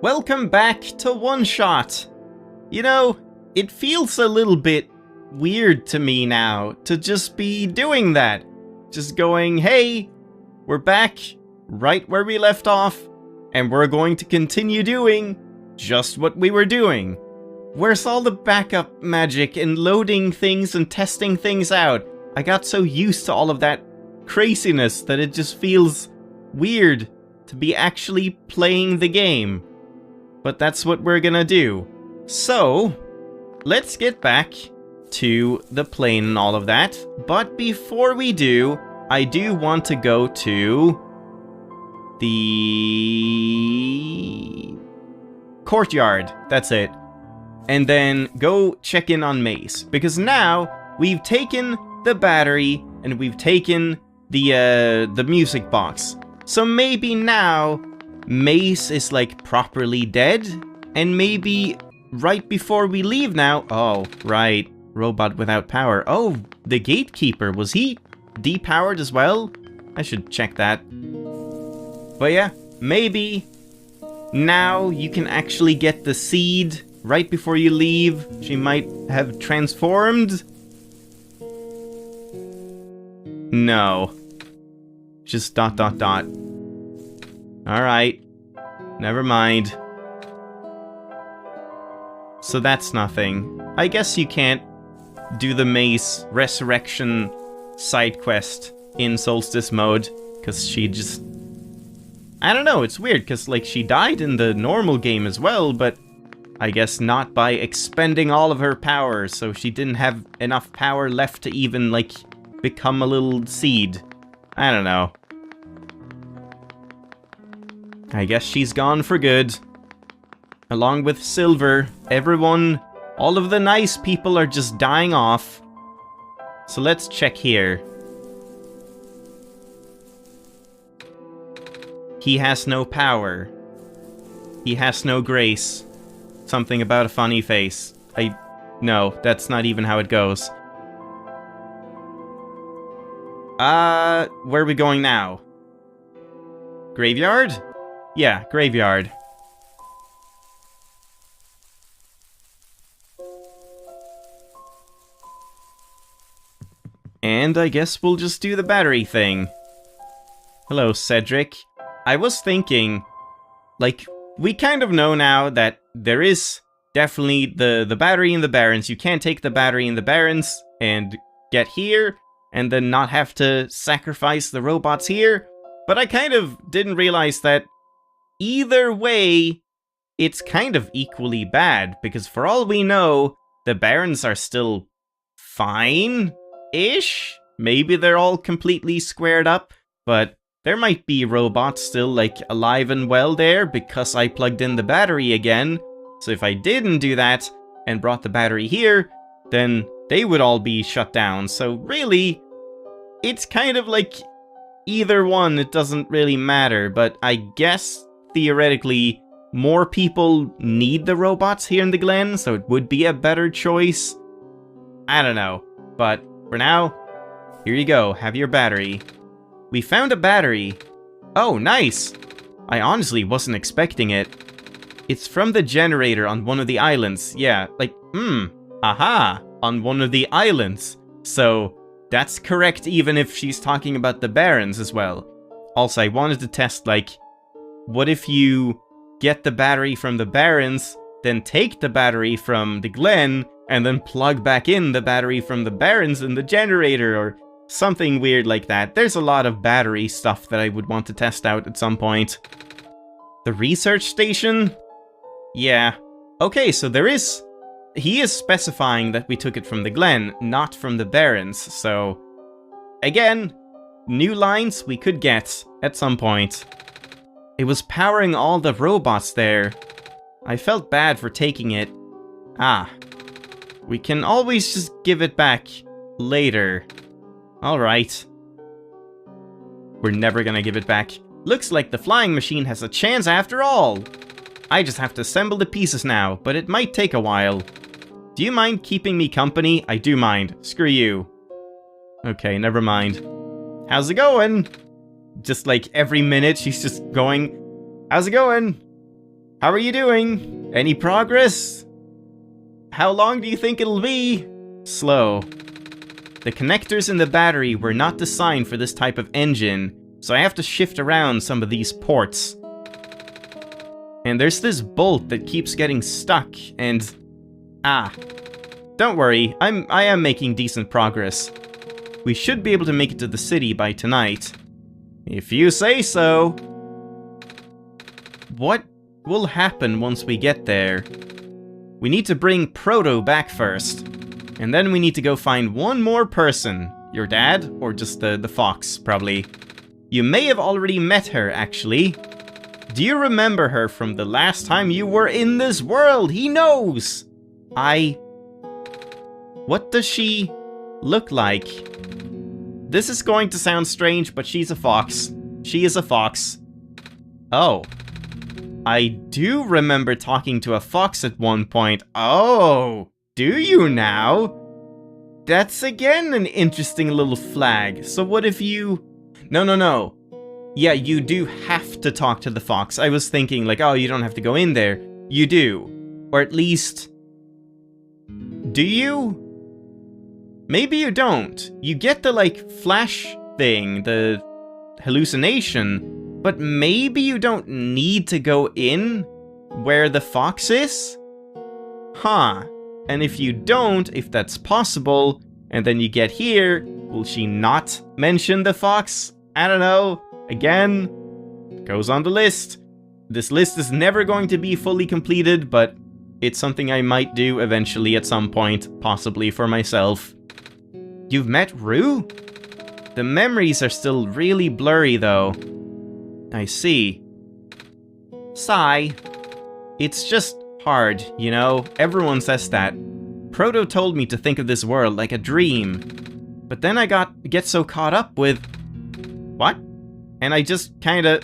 Welcome back to OneShot. You know, it feels a little bit weird to me now to just be doing that. Just going, hey, we're back right where we left off, and we're going to continue doing just what we were doing. Where's all the backup magic and loading things and testing things out? I got so used to all of that craziness that it just feels weird to be actually playing the game. But that's what we're gonna do. So, let's get back to the plane and all of that. But before we do, I do want to go to the courtyard. That's it. And then go check in on Mace. Because now we've taken the battery and we've taken the music box. So maybe now Mace is like properly dead, and maybe right before we leave now... Oh, right. Robot without power. Oh, the gatekeeper. Was he depowered as well? I should check that. But yeah, maybe now you can actually get the seed right before you leave. She might have transformed. No. Just ... Alright. Never mind. So that's nothing. I guess you can't do the Mace Resurrection side quest in Solstice mode, because she just... I don't know, it's weird, because like she died in the normal game as well, but I guess not by expending all of her power, so she didn't have enough power left to even like become a little seed. I don't know. I guess she's gone for good. Along with Silver, everyone, all of the nice people are just dying off. So let's check here. He has no power. He has no grace. Something about a funny face. No, that's not even how it goes. Where are we going now? Graveyard? Yeah, graveyard. And I guess we'll just do the battery thing. Hello, Cedric. I was thinking, like, we kind of know now that there is definitely the battery in the Barrens. You can't take the battery in the Barrens and get here, and then not have to sacrifice the robots here. But I kind of didn't realize that either way, it's kind of equally bad, because for all we know, the Barrens are still fine-ish? Maybe they're all completely squared up, but there might be robots still, like, alive and well there, because I plugged in the battery again. So if I didn't do that, and brought the battery here, then they would all be shut down. So really, it's kind of like either one, it doesn't really matter, but I guess theoretically, more people need the robots here in the Glen, so it would be a better choice. I don't know, but for now, here you go, have your battery. We found a battery. Oh, nice! I honestly wasn't expecting it. It's from the generator on one of the islands. Yeah, like, aha, on one of the islands. So, that's correct even if she's talking about the Barrens as well. Also, I wanted to test, like, what if you get the battery from the Barrens, then take the battery from the Glen, and then plug back in the battery from the Barrens in the generator, or something weird like that. There's a lot of battery stuff that I would want to test out at some point. The research station? Yeah. Okay, so he is specifying that we took it from the Glen, not from the Barrens, so again, new lines we could get at some point. It was powering all the robots there. I felt bad for taking it. Ah. We can always just give it back later. Alright. We're never gonna give it back. Looks like the flying machine has a chance after all. I just have to assemble the pieces now, but it might take a while. Do you mind keeping me company? I do mind. Screw you. Okay, never mind. How's it going? Just like every minute she's just going, how's it going? How are you doing? Any progress? How long do you think it'll be? Slow. The connectors in the battery were not designed for this type of engine, so I have to shift around some of these ports. And there's this bolt that keeps getting stuck, and... Don't worry, I am making decent progress. We should be able to make it to the city by tonight. If you say so. What will happen once we get there? We need to bring Proto back first. And then we need to go find one more person. Your dad? Or just the fox, probably. You may have already met her, actually. Do you remember her from the last time you were in this world? He knows! What does she look like? This is going to sound strange, but she's a fox. She is a fox. Oh. I do remember talking to a fox at one point. Oh, do you now? That's again an interesting little flag. So what if you... No. Yeah, you do have to talk to the fox. I was thinking like, oh, you don't have to go in there. You do. Or at least... Do you? Maybe you don't. You get the, like, flash thing, the hallucination, but maybe you don't need to go in where the fox is? Huh. And if you don't, if that's possible, and then you get here, will she not mention the fox? I don't know. Again, goes on the list. This list is never going to be fully completed, but it's something I might do eventually at some point, possibly for myself. You've met Rue? The memories are still really blurry, though. I see. Sigh. It's just hard, you know? Everyone says that. Proto told me to think of this world like a dream. But then I get so caught up with... What? And I just kinda...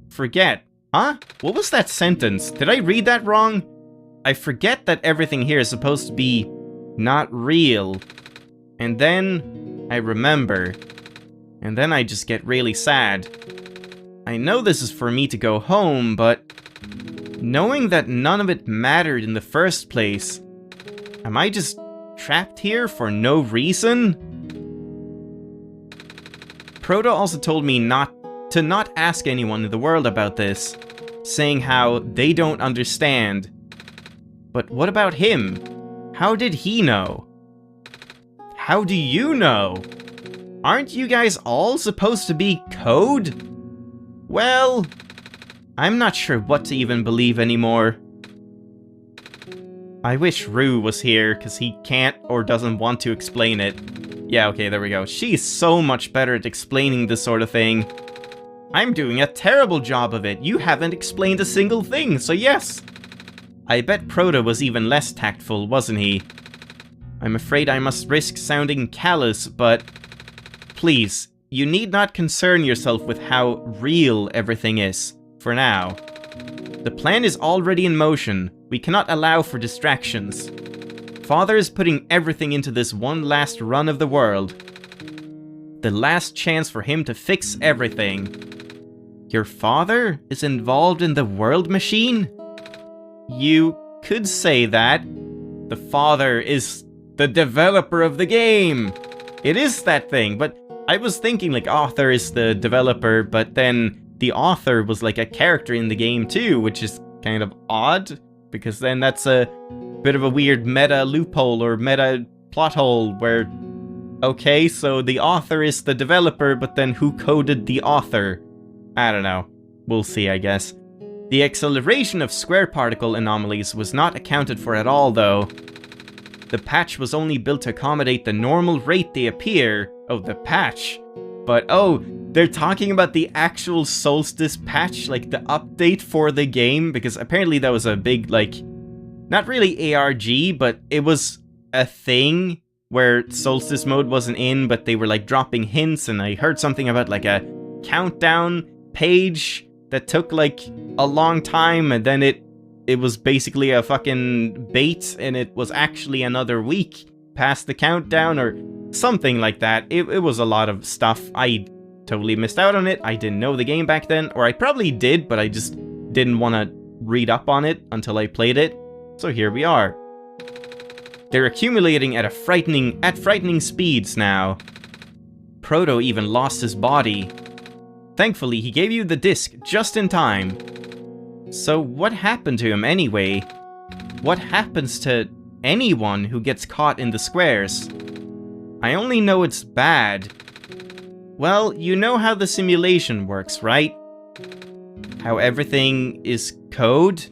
forget. Huh? What was that sentence? Did I read that wrong? I forget that everything here is supposed to be... not real. And then I remember. And then I just get really sad. I know this is for me to go home, but knowing that none of it mattered in the first place, am I just trapped here for no reason? Proto also told me not to ask anyone in the world about this, saying how they don't understand. But what about him? How did he know? How do you know? Aren't you guys all supposed to be code? Well, I'm not sure what to even believe anymore. I wish Rue was here, because he can't or doesn't want to explain it. Yeah, okay, there we go. She's so much better at explaining this sort of thing. I'm doing a terrible job of it. You haven't explained a single thing, so yes. I bet Proto was even less tactful, wasn't he? I'm afraid I must risk sounding callous, but... Please, you need not concern yourself with how real everything is, for now. The plan is already in motion. We cannot allow for distractions. Father is putting everything into this one last run of the world. The last chance for him to fix everything. Your father is involved in the world machine? You could say that. The father is the developer of the game. It is that thing, but I was thinking like author is the developer, but then the author was like a character in the game too, which is kind of odd, because then that's a bit of a weird meta loophole or meta plot hole where, okay, so the author is the developer, but then who coded the author? I don't know. We'll see, I guess. The acceleration of square particle anomalies was not accounted for at all, though. The patch was only built to accommodate the normal rate they appear. Oh, the patch. But, oh, they're talking about the actual Solstice patch, like the update for the game, because apparently that was a big, like, not really ARG, but it was a thing where Solstice mode wasn't in, but they were, like, dropping hints, and I heard something about, like, a countdown page that took, like, a long time, and then it was basically a fucking bait, and it was actually another week past the countdown, or something like that. It was a lot of stuff. I totally missed out on it. I didn't know the game back then, or I probably did, but I just didn't want to read up on it until I played it, so here we are. They're accumulating at frightening speeds now. Proto even lost his body. Thankfully, he gave you the disc just in time. So what happened to him anyway? What happens to anyone who gets caught in the squares? I only know it's bad. Well, you know how the simulation works, right? How everything is code?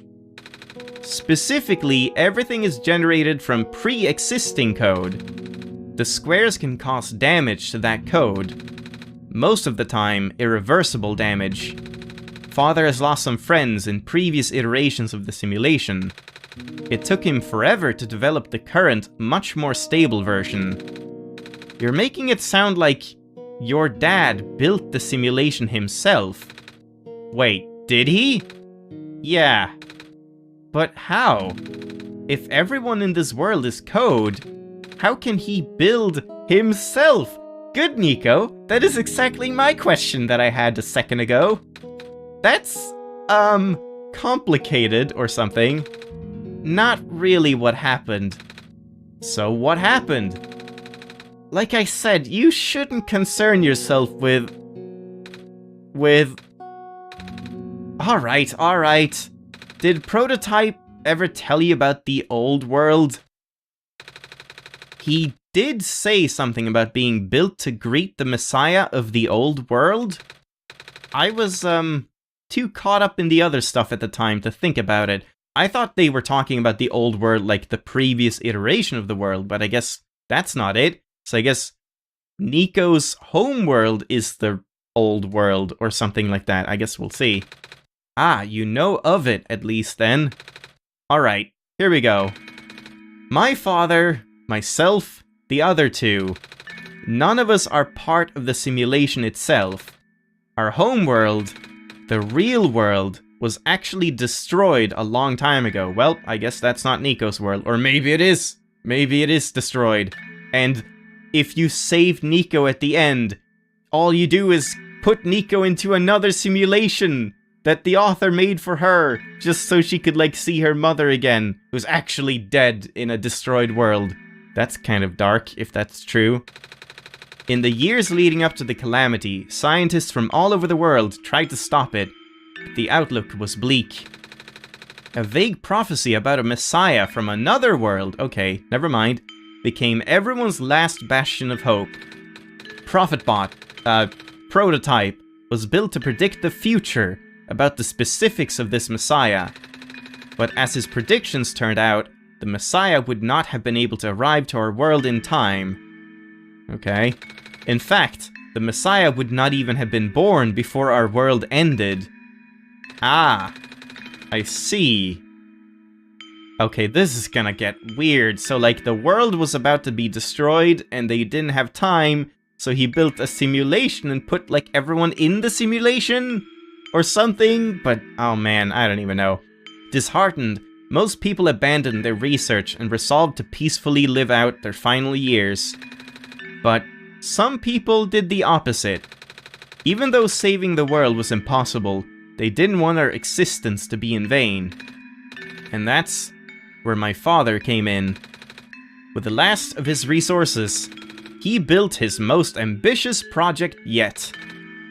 Specifically, everything is generated from pre-existing code. The squares can cause damage to that code. Most of the time, irreversible damage. Father has lost some friends in previous iterations of the simulation. It took him forever to develop the current, much more stable version. You're making it sound like your dad built the simulation himself. Wait, did he? Yeah. But how? If everyone in this world is code, how can he build himself? Good, Nico. That is exactly my question that I had a second ago. That's, complicated or something. Not really what happened. So what happened? Like I said, you shouldn't concern yourself with... Alright. Did Prototype ever tell you about the old world? He did say something about being built to greet the Messiah of the old world. I was, too caught up in the other stuff at the time to think about it. I thought they were talking about the old world like the previous iteration of the world, but I guess that's not it. So I guess Nico's home world is the old world or something like that. I guess we'll see. Ah, you know of it, at least, then. Alright, here we go. My father, myself, the other two. None of us are part of the simulation itself. Our home world, the real world, was actually destroyed a long time ago. Well, I guess that's not Nico's world. Or maybe it is. Maybe it is destroyed. And if you save Nico at the end, all you do is put Nico into another simulation that the author made for her, just so she could, like, see her mother again, who's actually dead in a destroyed world. That's kind of dark, if that's true. In the years leading up to the calamity, scientists from all over the world tried to stop it, but the outlook was bleak. A vague prophecy about a messiah from another world, okay, never mind, became everyone's last bastion of hope. Prototype, was built to predict the future, about the specifics of this Messiah. But as his predictions turned out, the Messiah would not have been able to arrive to our world in time. Okay. In fact, the Messiah would not even have been born before our world ended. Ah, I see. Okay, this is gonna get weird. So, like, the world was about to be destroyed, and they didn't have time, so he built a simulation and put, like, everyone in the simulation? Or something, but oh man, I don't even know. Disheartened, most people abandoned their research and resolved to peacefully live out their final years. But some people did the opposite. Even though saving the world was impossible, they didn't want our existence to be in vain. And that's where my father came in. With the last of his resources, he built his most ambitious project yet.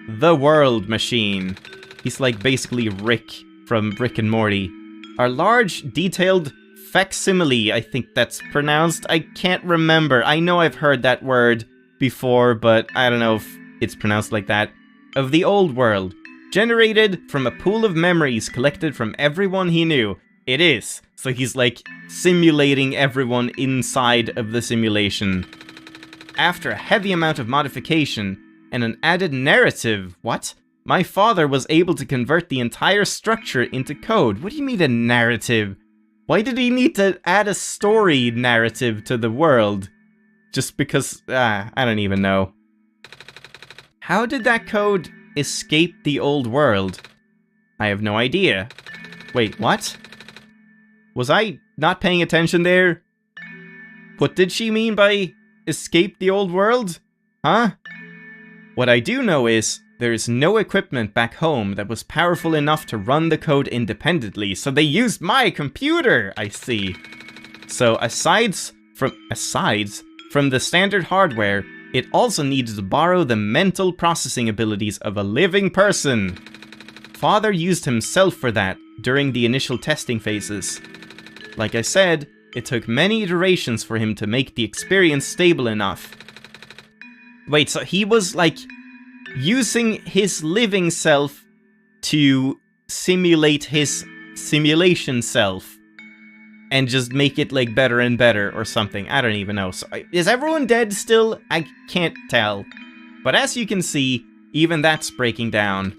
The World Machine. He's like basically Rick from Rick and Morty. Our large, detailed facsimile, I think that's pronounced. I can't remember. I know I've heard that word before, but I don't know if it's pronounced like that. Of the old world. Generated from a pool of memories collected from everyone he knew. It is. So he's like simulating everyone inside of the simulation. After a heavy amount of modification and an added narrative, what? My father was able to convert the entire structure into code. What do you mean a narrative? Why did he need to add a story narrative to the world? Just because, I don't even know. How did that code escape the old world? I have no idea. Wait, what? Was I not paying attention there? What did she mean by escape the old world? Huh? What I do know is, there is no equipment back home that was powerful enough to run the code independently, so they used my computer, I see. So aside from the standard hardware, it also needed to borrow the mental processing abilities of a living person. Father used himself for that during the initial testing phases. Like I said, it took many iterations for him to make the experience stable enough. Wait, so he was like using his living self to simulate his simulation self and just make it like better and better or something. I don't even know. So, is everyone dead still? I can't tell. But as you can see, even that's breaking down.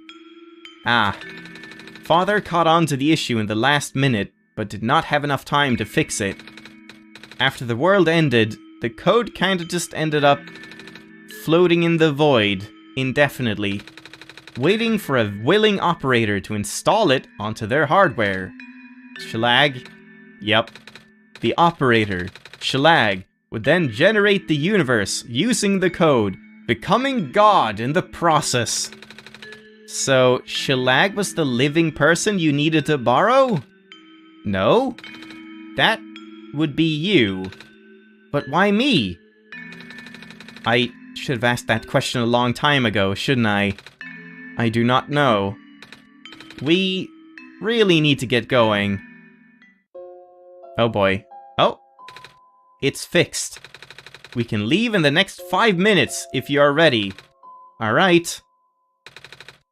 Father caught on to the issue in the last minute, but did not have enough time to fix it. After the world ended, the code kinda just ended up floating in the void indefinitely, waiting for a willing operator to install it onto their hardware. Shelag? Yep. The operator, Shelag, would then generate the universe using the code, becoming God in the process. So, Shelag was the living person you needed to borrow? No? That would be you. But why me? I should have asked that question a long time ago, shouldn't I? I do not know. We really need to get going. Oh boy. Oh! It's fixed. We can leave in the next 5 minutes if you are ready. Alright.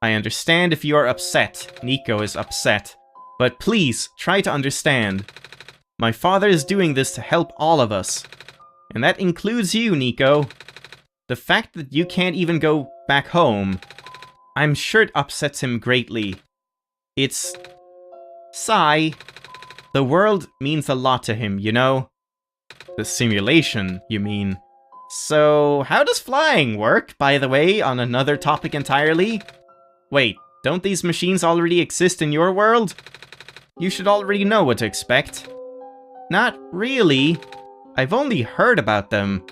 I understand if you are upset. Nico is upset. But please, try to understand. My father is doing this to help all of us. And that includes you, Nico. The fact that you can't even go back home, I'm sure it upsets him greatly. It's... Sigh. The world means a lot to him, you know? The simulation, you mean. So, how does flying work, by the way, on another topic entirely? Wait, don't these machines already exist in your world? You should already know what to expect. Not really. I've only heard about them.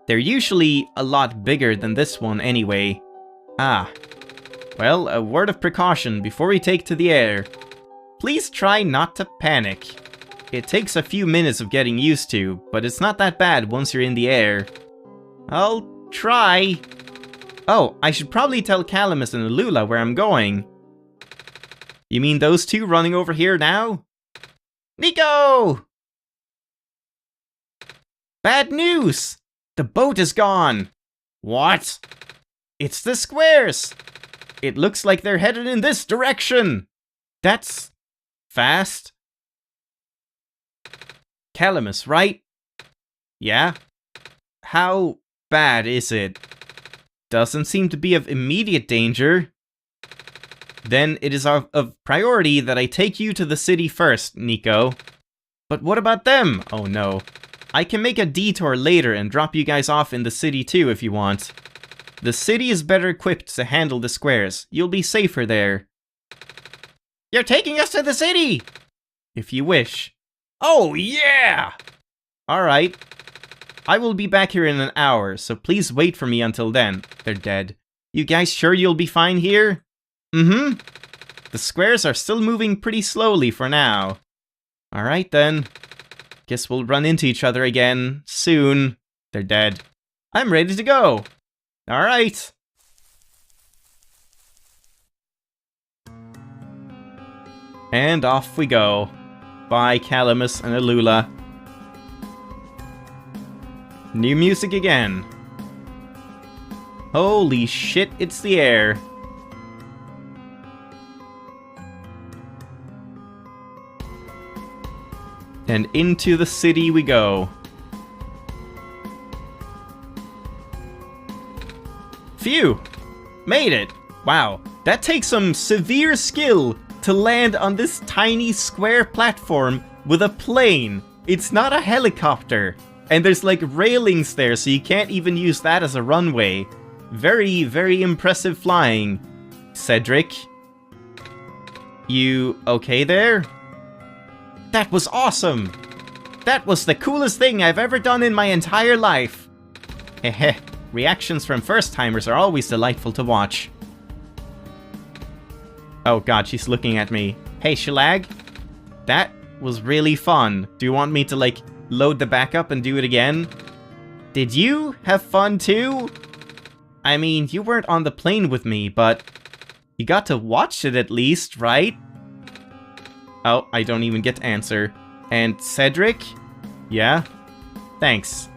They're usually a lot bigger than this one anyway. Well, a word of precaution before we take to the air. Please try not to panic. It takes a few minutes of getting used to, but it's not that bad once you're in the air. I'll try. Oh, I should probably tell Calamus and Alula where I'm going. You mean those two running over here now? Nico! Bad news! The boat is gone! What? It's the squares! It looks like they're headed in this direction! That's... fast. Calamus, right? Yeah? How bad is it? Doesn't seem to be of immediate danger. Then it is of priority that I take you to the city first, Nico. But what about them? Oh no. I can make a detour later and drop you guys off in the city too if you want. The city is better equipped to handle the squares. You'll be safer there. You're taking us to the city! If you wish. Oh yeah! Alright. I will be back here in an hour, so please wait for me until then. They're dead. You guys sure you'll be fine here? Mm-hmm. The squares are still moving pretty slowly for now. Alright then. Guess we'll run into each other again soon. They're dead. I'm ready to go. Alright. And off we go. Bye, Calamus and Alula. New music again. Holy shit, it's the air. And into the city we go. Phew! Made it! Wow, that takes some severe skill to land on this tiny square platform with a plane. It's not a helicopter. And there's like railings there, so you can't even use that as a runway. Very, very impressive flying. Cedric? You okay there? That was awesome! That was the coolest thing I've ever done in my entire life. Heh. Reactions from first-timers are always delightful to watch. Oh god, she's looking at me. Hey, Shalag? That was really fun. Do you want me to, like, load the backup and do it again? Did you have fun too? I mean, you weren't on the plane with me, but you got to watch it at least, right? Oh, I don't even get to answer. And Cedric? Yeah? Thanks.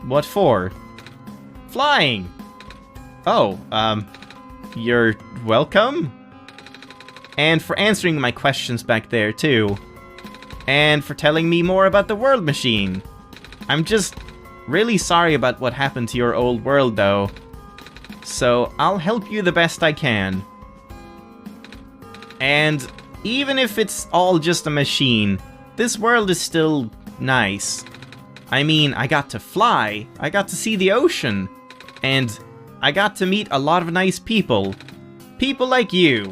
What for? Flying! Oh, you're welcome? And for answering my questions back there, too. And for telling me more about the world machine. I'm just really sorry about what happened to your old world, though. So, I'll help you the best I can. And even if it's all just a machine, this world is still nice. I mean, I got to fly, I got to see the ocean, and I got to meet a lot of nice people. People like you.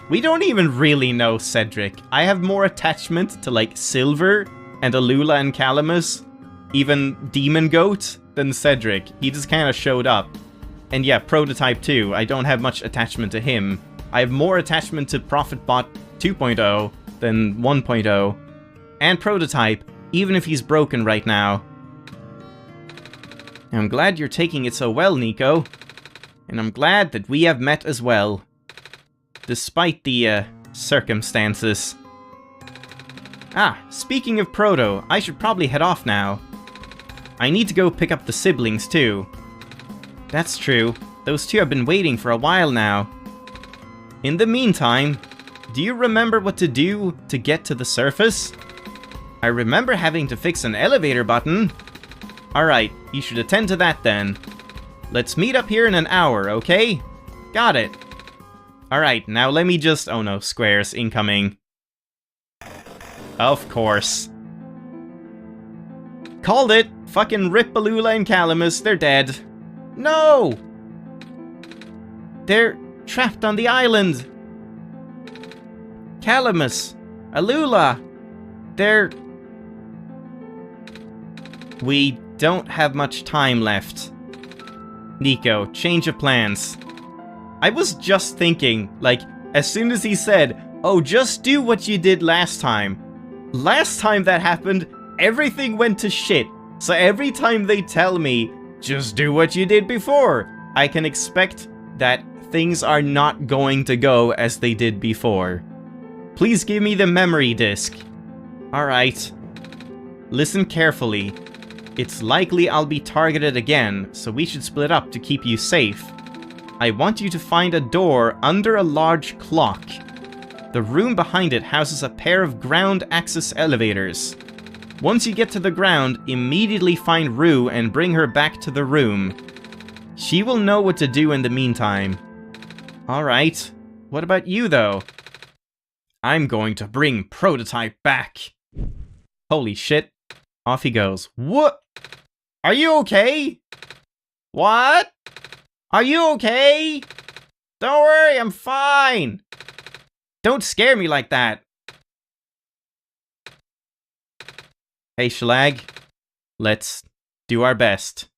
We don't even really know Cedric. I have more attachment to, like, Silver and Alula and Calamus, even Demon Goat, than Cedric. He just kind of showed up. And yeah, Prototype too. I don't have much attachment to him. I have more attachment to ProfitBot 2.0 than 1.0. And Prototype, even if he's broken right now. I'm glad you're taking it so well, Nico. And I'm glad that we have met as well. Despite the, circumstances. Ah, speaking of Proto, I should probably head off now. I need to go pick up the siblings, too. That's true. Those two have been waiting for a while now. In the meantime, do you remember what to do to get to the surface? I remember having to fix an elevator button. Alright, you should attend to that then. Let's meet up here in an hour, okay? Got it. Alright, now let me just... Oh no, squares incoming. Of course. Called it! Fucking rip Alula and Calamus, they're dead. No! They're trapped on the island. Calamus, Alula, they're... We don't have much time left. Nico, change of plans. I was just thinking, like, as soon as he said, oh, just do what you did last time. Last time that happened, everything went to shit. So every time they tell me, just do what you did before, I can expect that things are not going to go as they did before. Please give me the memory disk. Alright. Listen carefully. It's likely I'll be targeted again, so we should split up to keep you safe. I want you to find a door under a large clock. The room behind it houses a pair of ground access elevators. Once you get to the ground, immediately find Rue and bring her back to the room. She will know what to do in the meantime. Alright. What about you, though? I'm going to bring Prototype back. Holy shit. Off he goes. What? Are you okay? What? Are you okay? Don't worry, I'm fine. Don't scare me like that. Hey, Shalag. Let's do our best.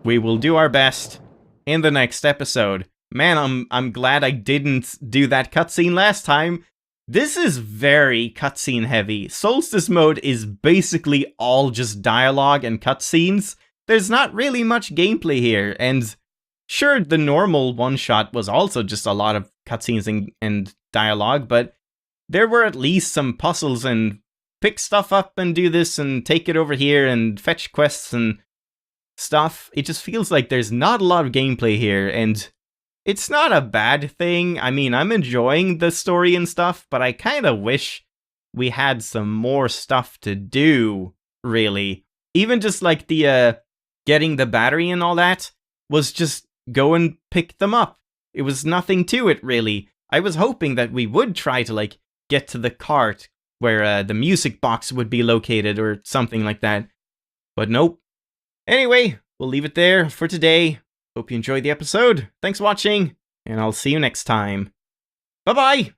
We will do our best in the next episode. Man, I'm glad I didn't do that cutscene last time. This is very cutscene heavy. Solstice mode is basically all just dialogue and cutscenes. There's not really much gameplay here, and sure, the normal one-shot was also just a lot of cutscenes and dialogue, but there were at least some puzzles and pick stuff up and do this and take it over here and fetch quests and stuff. It just feels like there's not a lot of gameplay here, and it's not a bad thing. I mean, I'm enjoying the story and stuff, but I kind of wish we had some more stuff to do, really. Even just like the, getting the battery and all that was just go and pick them up. It was nothing to it, really. I was hoping that we would try to, like, get to the cart where the music box would be located or something like that. But nope. Anyway, we'll leave it there for today. Hope you enjoyed the episode. Thanks for watching, and I'll see you next time. Bye-bye!